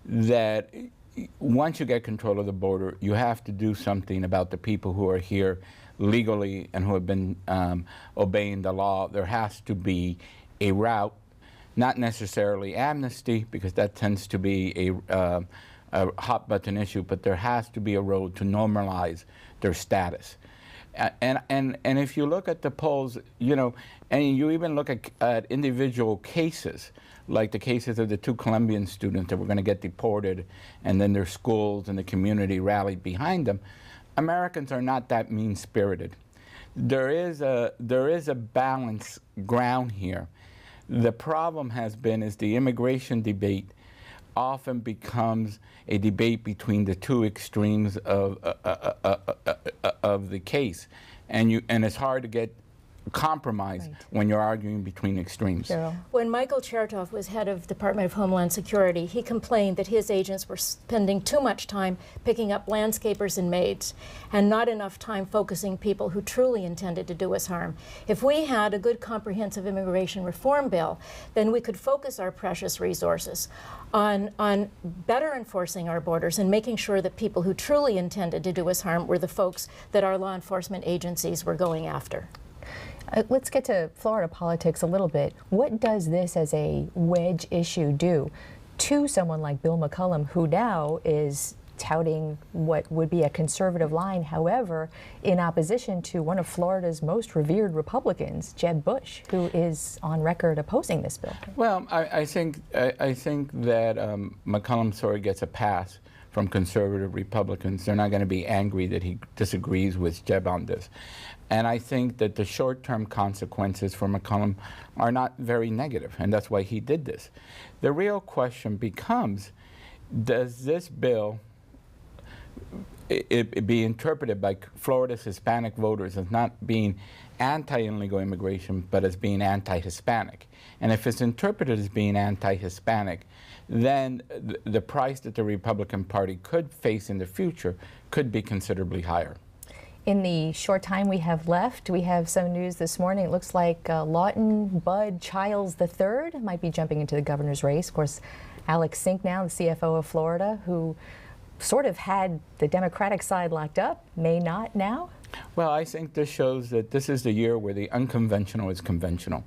that once you get control of the border, you have to do something about the people who are here legally and who have been obeying the law. There has to be a route, not necessarily amnesty, because that tends to be a hot button issue, but there has to be a road to normalize their status. And if you look at the polls, you know, and you even look at individual cases, like the cases of the 2 Colombian students that were going to get deported, and then their schools and the community rallied behind them, Americans are not that mean-spirited. There is a balanced ground here. The problem has been is the immigration debate often becomes a debate between the 2 extremes of the case, and it's hard to get compromise when you're arguing between extremes. Cheryl. When Michael Chertoff was head of Department of Homeland Security, he complained that his agents were spending too much time picking up landscapers and maids and not enough time focusing people who truly intended to do us harm. If we had a good comprehensive immigration reform bill, then we could focus our precious resources on better enforcing our borders and making sure that people who truly intended to do us harm were the folks that our law enforcement agencies were going after. Let's get to Florida politics a little bit. What does this as a wedge issue do to someone like Bill McCollum, who now is touting what would be a conservative line, however, in opposition to one of Florida's most revered Republicans, Jeb Bush, who is on record opposing this bill? Well, I think that McCollum sort of gets a pass from conservative Republicans. They're not going to be angry that he disagrees with Jeb on this. And I think that the short-term consequences for McCollum are not very negative, and that's why he did this. The real question becomes, does this bill it be interpreted by Florida's Hispanic voters as not being anti-illegal immigration, but as being anti-Hispanic? And if it's interpreted as being anti-Hispanic, then the price that the Republican Party could face in the future could be considerably higher. In the short time we have left, we have some news this morning. It looks like Lawton Bud Childs III might be jumping into the governor's race. Of course, Alex Sink now, the CFO of Florida, who sort of had the Democratic side locked up, may not now? Well, I think this shows that this is the year where the unconventional is conventional,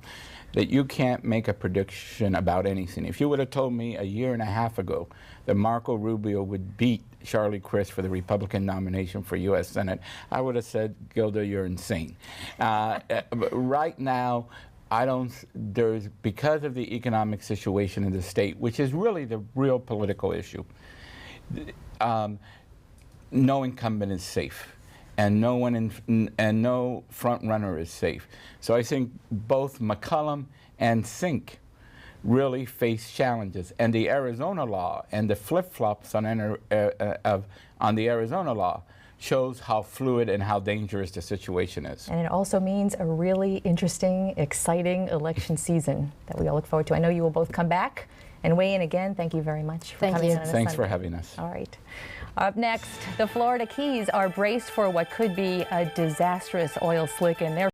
that you can't make a prediction about anything. If you would have told me a year and a half ago that Marco Rubio would beat Charlie Crist for the Republican nomination for U.S. Senate, I would have said, Gilda, you're insane. But right now, because of the economic situation in the state, which is really the real political issue, no incumbent is safe, and no front runner is safe. So I think both McCollum and Sink really face challenges, and the Arizona law and the flip-flops on the Arizona law shows how fluid and how dangerous the situation is. And it also means a really interesting, exciting election season that we all look forward to. I know you will both come back and weigh in again. Thank you very much for coming in on us. Thanks for having us. All right. Up next, the Florida Keys are braced for what could be a disastrous oil slick in their